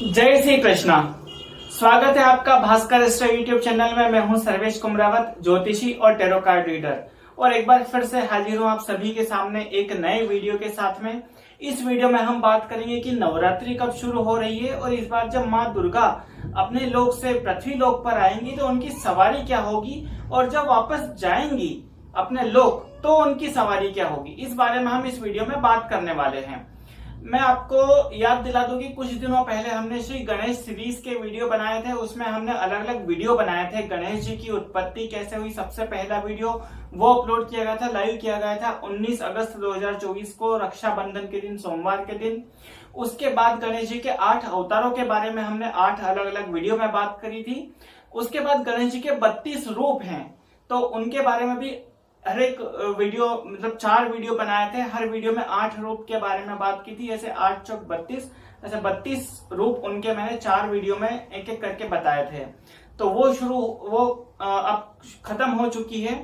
जय श्री कृष्णा। स्वागत है आपका भास्कर स्टार यूट्यूब चैनल में। मैं हूं सर्वेश कुमरावत, ज्योतिषी और टैरो कार्ड रीडर, और एक बार फिर से हाजिर हूं आप सभी के सामने एक नए वीडियो के साथ में। इस वीडियो में हम बात करेंगे कि नवरात्रि कब शुरू हो रही है, और इस बार जब माँ दुर्गा अपने लोक से पृथ्वी लोक पर आएंगी तो उनकी सवारी क्या होगी, और जब वापस जाएंगी अपने लोक तो उनकी सवारी क्या होगी, इस बारे में हम इस वीडियो में बात करने वाले हैं। मैं आपको याद दिला दूं कि कुछ दिनों पहले हमने श्री गणेश सीरीज के वीडियो बनाए थे। उसमें हमने अलग अलग वीडियो बनाए थे। गणेश जी की उत्पत्ति कैसे हुई, सबसे पहला वीडियो वो अपलोड किया गया था, लाइव किया गया था 19 अगस्त 2024 को, रक्षाबंधन के दिन, सोमवार के दिन। उसके बाद गणेश जी के 8 अवतारों के बारे में हमने 8 अलग अलग वीडियो में बात करी थी। उसके बाद गणेश जी के 32 रूप हैं, तो उनके बारे में भी हर एक वीडियो, मतलब 4 वीडियो बनाए थे। हर वीडियो में 8 रूप के बारे में बात की थी। ऐसे 8 चौक 32, ऐसे 32 रूप उनके मैंने 4 वीडियो में एक एक करके बताए थे। तो वो अब खत्म हो चुकी है।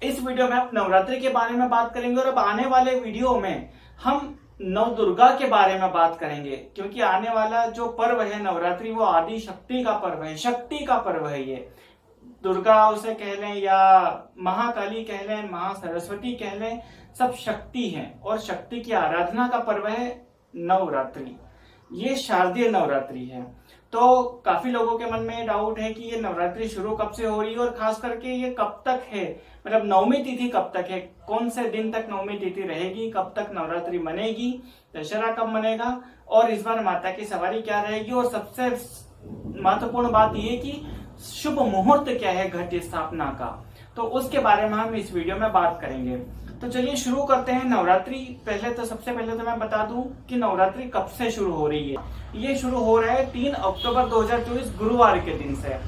इस वीडियो में आप नवरात्रि के बारे में बात करेंगे, और अब आने वाले वीडियो में हम नव दुर्गा के बारे में बात करेंगे, क्योंकि आने वाला जो पर्व है नवरात्रि वो आदि शक्ति का पर्व है, शक्ति का पर्व है। ये दुर्गा उसे कह लें या महाकाली कह लें, महासरस्वती कह लें, सब शक्ति है, और शक्ति की आराधना का पर्व है नवरात्रि। ये शारदीय नवरात्रि है। तो काफी लोगों के मन में डाउट है कि ये नवरात्रि शुरू कब से हो रही है, और खास करके ये कब तक है, मतलब नवमी तिथि कब तक है, कौन से दिन तक नवमी तिथि रहेगी, कब तक नवरात्रि मनेगी, दशहरा कब मनेगा, और इस बार माता की सवारी क्या रहेगी, और सबसे महत्वपूर्ण बात ये कि शुभ मुहूर्त क्या है घट स्थापना का, तो उसके बारे में हम इस वीडियो में बात करेंगे। तो चलिए शुरू करते हैं। नवरात्रि सबसे पहले तो मैं बता दूं कि नवरात्रि कब से शुरू हो रही है। ये शुरू हो रहा है 3 अक्टूबर 2024 गुरुवार के दिन से।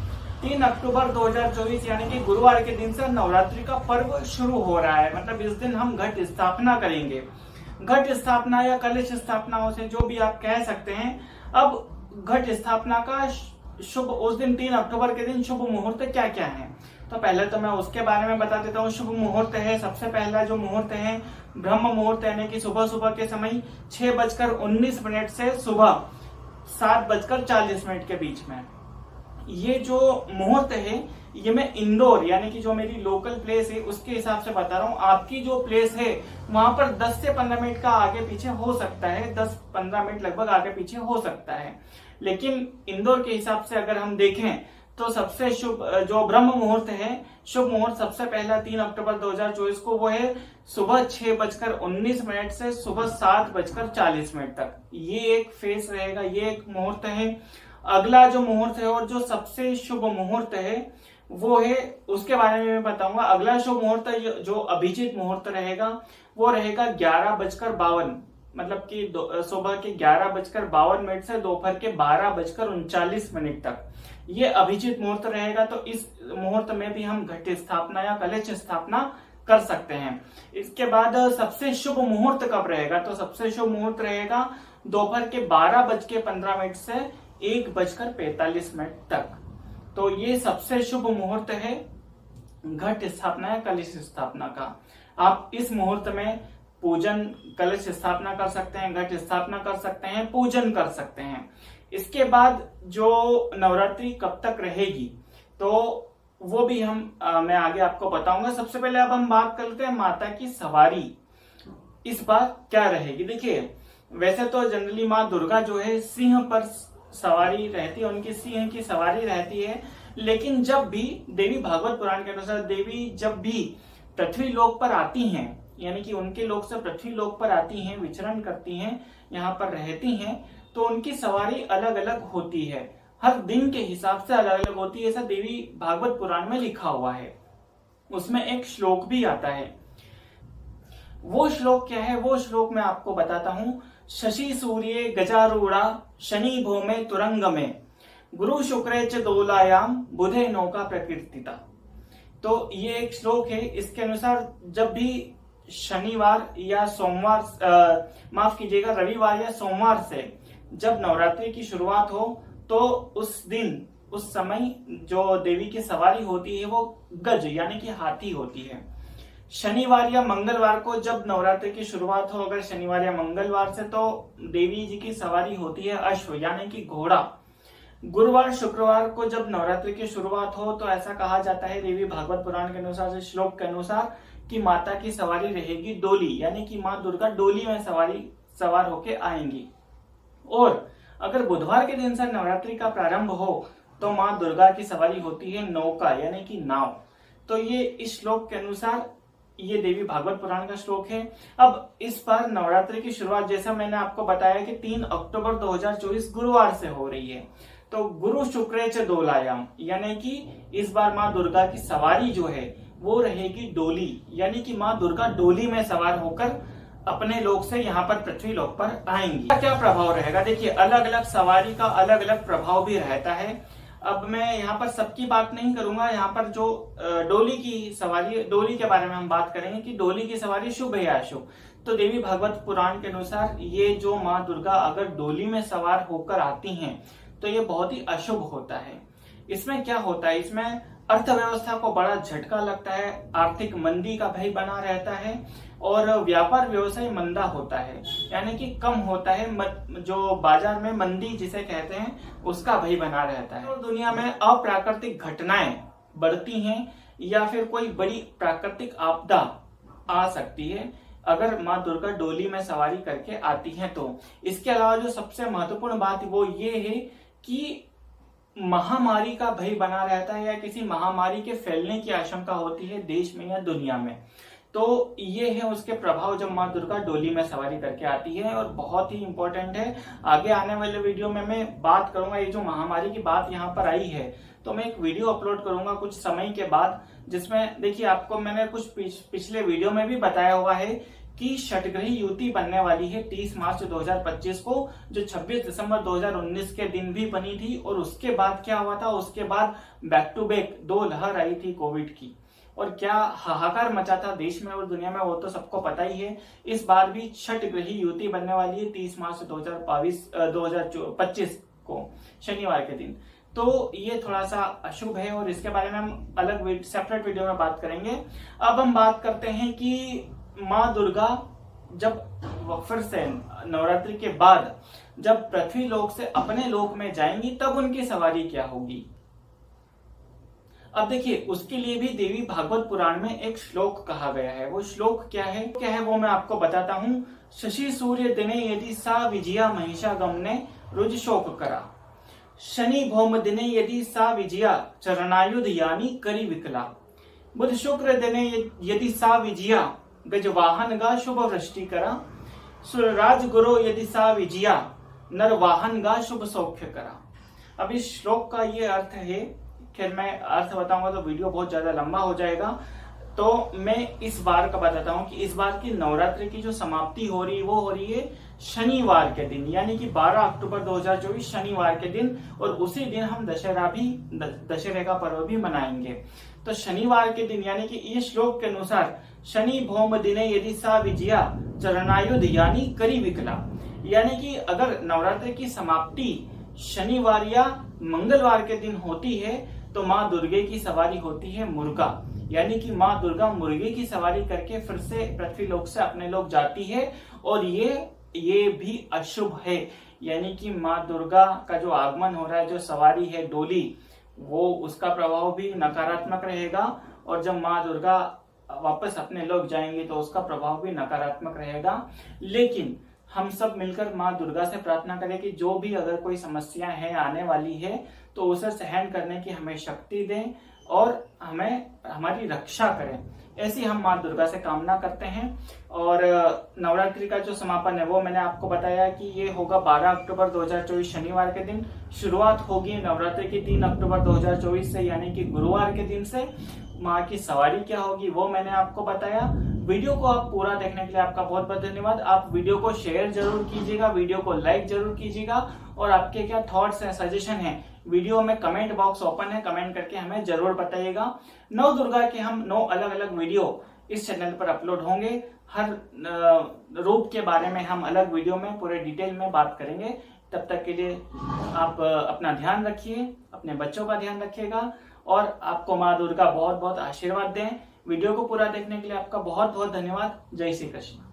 3 अक्टूबर 2024 यानी कि गुरुवार के दिन से नवरात्रि का पर्व शुरू हो रहा है। मतलब इस दिन हम घट स्थापना करेंगे। घट स्थापना या कलश स्थापना, उसे जो भी आप कह सकते हैं। अब घट स्थापना का शुभ, उस दिन 3 अक्टूबर के दिन शुभ मुहूर्त क्या क्या है, तो पहले तो मैं उसके बारे में बता देता हूँ। शुभ मुहूर्त है, सबसे पहला जो मुहूर्त है ब्रह्म मुहूर्त, यानी कि सुबह सुबह के समय 6:19 से सुबह 7:40 के बीच में। ये जो मुहूर्त है ये मैं इंदौर, यानी कि जो मेरी लोकल प्लेस है उसके हिसाब से बता रहा हूँ। आपकी जो प्लेस है वहां पर 10 से 15 मिनट का आगे पीछे हो सकता है, 10-15 मिनट लगभग आगे पीछे हो सकता है। लेकिन इंदौर के हिसाब से अगर हम देखें तो सबसे शुभ जो ब्रह्म मुहूर्त है, शुभ मुहूर्त सबसे पहला 3 अक्टूबर 2024 को वो है सुबह 6:19 से सुबह 7:40 तक। ये एक फेस रहेगा, ये एक मुहूर्त है। अगला जो मुहूर्त है और जो सबसे शुभ मुहूर्त है वो है, उसके बारे में मैं बताऊंगा। अगला शुभ मुहूर्त जो अभिजीत मुहूर्त रहेगा वो रहेगा 11:52, मतलब कि सुबह के 11:52 से दोपहर के 12:39 तक ये अभिजीत मुहूर्त रहेगा। तो इस मुहूर्त में भी हम घट स्थापना या कलश स्थापना कर सकते हैं। इसके बाद सबसे शुभ मुहूर्त कब रहेगा, तो सबसे शुभ मुहूर्त रहेगा दोपहर के 12:15 से 1:45 तक। तो ये सबसे शुभ मुहूर्त है घट स्थापना या कलश स्थापना का। आप इस मुहूर्त में पूजन, कलश स्थापना कर सकते हैं, घट स्थापना कर सकते हैं, पूजन कर सकते हैं। इसके बाद जो नवरात्रि कब तक रहेगी तो वो भी मैं आगे आपको बताऊंगा। सबसे पहले अब हम बात करते हैं माता की सवारी इस बार क्या रहेगी। देखिए, वैसे तो जनरली माँ दुर्गा जो है सिंह पर सवारी रहती है, उनकी सिंह की सवारी रहती है। लेकिन जब भी देवी, भागवत पुराण के अनुसार देवी जब भी पृथ्वी लोक पर आती हैं, यानी कि उनके लोक से पृथ्वी लोक पर आती हैं, विचरण करती हैं, यहाँ पर रहती हैं, तो उनकी सवारी अलग अलग होती है। हर दिन के हिसाब से अलग अलग होती है, ऐसा देवी भागवत पुराण में लिखा हुआ है। उसमें एक श्लोक भी आता है। वो श्लोक क्या है, वो श्लोक मैं आपको बताता हूँ। शशि सूर्ये गजारूढ़ा शनि भौमे तुरंग में गुरु शुक्रे च दोलायाम बुधे नौका प्रकीर्तिता। तो ये एक श्लोक है। इसके अनुसार जब भी शनिवार या सोमवार, माफ कीजिएगा, रविवार या सोमवार से जब नवरात्रि की शुरुआत हो तो उस दिन, उस समय जो देवी की सवारी होती है वो गज यानी कि हाथी होती है। शनिवार या मंगलवार को जब नवरात्रि की शुरुआत हो, अगर शनिवार या मंगलवार से, तो देवी जी की सवारी होती है अश्व यानी कि घोड़ा। गुरुवार शुक्रवार को जब नवरात्रि की शुरुआत हो तो ऐसा कहा जाता है देवी भागवत पुराण के अनुसार, इस श्लोक के अनुसार, कि माता की सवारी रहेगी डोली, यानी कि माँ दुर्गा डोली में सवार होके आएंगी। और अगर बुधवार के दिन से नवरात्रि का प्रारंभ हो तो माँ दुर्गा की सवारी होती है नौका यानी कि नाव। तो ये इस श्लोक के अनुसार ये देवी भागवत पुराण का श्लोक है। अब इस बार नवरात्रि की शुरुआत, जैसा मैंने आपको बताया कि 3 अक्टूबर 2024 गुरुवार से हो रही है, तो गुरु शुक्र च डोलायाम, यानी कि इस बार माँ दुर्गा की सवारी जो है वो रहेगी डोली, यानी कि माँ दुर्गा डोली में सवार होकर अपने लोक से यहाँ पर पृथ्वी लोक पर आएंगी। क्या प्रभाव रहेगा? देखिए, अलग अलग सवारी का अलग अलग प्रभाव भी रहता है। अब मैं यहाँ पर सबकी बात नहीं करूंगा, यहाँ पर जो डोली की सवारी, डोली के बारे में हम बात करेंगे कि डोली की सवारी शुभ है या अशुभ। तो देवी भागवत पुराण के अनुसार ये जो माँ दुर्गा अगर डोली में सवार होकर आती हैं तो ये बहुत ही अशुभ होता है। इसमें क्या होता है, इसमें अर्थव्यवस्था को बड़ा झटका लगता है, आर्थिक मंदी का भय बना रहता है और व्यापार व्यवसाय मंदा होता है, यानी कि कम होता है। जो बाजार में मंदी जिसे कहते हैं उसका भय बना रहता है। और दुनिया में अप्राकृतिक घटनाएं बढ़ती हैं या फिर कोई बड़ी प्राकृतिक आपदा आ सकती है अगर माँ दुर्गा डोली में सवारी करके आती हैं तो। इसके अलावा जो सबसे महत्वपूर्ण बात वो ये है कि महामारी का भय बना रहता है या किसी महामारी के फैलने की आशंका होती है देश में या दुनिया में। तो ये है उसके प्रभाव जब माँ दुर्गा डोली में सवारी करके आती है। और बहुत ही इंपॉर्टेंट है, आगे आने वाले वीडियो में मैं बात करूंगा, ये जो महामारी की बात यहाँ पर आई है तो मैं एक वीडियो अपलोड करूंगा कुछ समय के बाद, जिसमें देखिए आपको मैंने कुछ पिछले वीडियो में भी बताया हुआ है कि षटग्रही युति बनने वाली है 30 मार्च 2025 को, जो 26 दिसंबर 2019 के दिन भी बनी थी। और उसके बाद क्या हुआ था, उसके बाद बैक टू बैक 2 लहर आई थी कोविड की और क्या हाहाकार मचा था देश में और दुनिया में वो तो सबको पता ही है। इस बार भी षटग्रही युति बनने वाली है 30 मार्च 2025 को शनिवार के दिन। तो ये थोड़ा सा अशुभ है और इसके बारे में हम अलग सेपरेट वीडियो में बात करेंगे। अब हम बात करते हैं कि माँ दुर्गा जब फिर से नवरात्रि के बाद जब पृथ्वी लोक से अपने लोक में जाएंगी तब उनकी सवारी क्या होगी। अब देखिए, उसके लिए भी देवी भागवत पुराण में एक श्लोक कहा गया है। वो श्लोक क्या है वो मैं आपको बताता हूँ। शशि सूर्य दिने यदि सा विजया महिषा गमने रुज शोक करा, शनि भौम दिने यदि सा विजया चरणायुध यानी करी विकला, बुध शुक्र दिने यदि सा विजया गजवाहन गा शुभ वृष्टि करा, सुरराज गुरु यदि सा विजया नर वाहन गा शुभ सौख्य करा। अब इस श्लोक का ये अर्थ है, खैर मैं अर्थ बताऊंगा तो वीडियो बहुत ज्यादा लंबा हो जाएगा, तो मैं इस बार का बताता हूँ कि इस बार की नवरात्रि की जो समाप्ति हो रही है वो हो रही है शनिवार के दिन, यानी कि 12 अक्टूबर 2024 शनिवार के दिन। और उसी दिन हम दशहरे का पर्व भी मनाएंगे। तो शनिवार के दिन, यानी कि इस श्लोक के अनुसार, शनि भौम दिने यदि सा विजया चरणायुध यानी करी विकला, यानी कि अगर नवरात्रि की समाप्ति शनिवार या मंगलवार के दिन होती है तो माँ दुर्गे की सवारी होती है मुर्गा, यानी कि माँ दुर्गा मुर्गे की सवारी करके फिर से पृथ्वी लोक से अपने लोक जाती है। और ये भी अशुभ है, यानी कि माँ दुर्गा का जो आगमन हो रहा है, जो सवारी है डोली, वो उसका प्रभाव भी नकारात्मक रहेगा। और जब माँ दुर्गा वापस अपने लोक जाएंगे तो उसका प्रभाव भी नकारात्मक रहेगा। लेकिन हम सब मिलकर माँ दुर्गा से प्रार्थना करें कि जो भी अगर कोई समस्या है आने वाली है तो उसे सहन करने की हमें शक्ति दें और हमें हमारी रक्षा करें, ऐसी हम माँ दुर्गा से कामना करते हैं। और नवरात्रि का जो समापन है वो मैंने आपको बताया कि ये होगा 12 अक्टूबर 2024 शनिवार के दिन। शुरुआत होगी नवरात्रि की 3 अक्टूबर 2024 से, यानी कि गुरुवार के दिन से। माँ की सवारी क्या होगी वो मैंने आपको बताया। वीडियो को आप पूरा देखने के लिए आपका बहुत बहुत धन्यवाद। आप वीडियो को शेयर जरूर कीजिएगा, वीडियो को लाइक जरूर कीजिएगा और आपके क्या थॉट्स हैं, सजेशन हैं, वीडियो में कमेंट बॉक्स ओपन है, कमेंट करके हमें जरूर बताइएगा। नौ दुर्गा के हम 9 अलग अलग वीडियो इस चैनल पर अपलोड होंगे। हर रूप के बारे में हम अलग वीडियो में पूरे डिटेल में बात करेंगे। तब तक के लिए आप अपना ध्यान रखिए, अपने बच्चों का ध्यान रखिएगा और आपको माँ दुर्गा बहुत बहुत आशीर्वाद दें। वीडियो को पूरा देखने के लिए आपका बहुत बहुत धन्यवाद। जय श्री कृष्ण।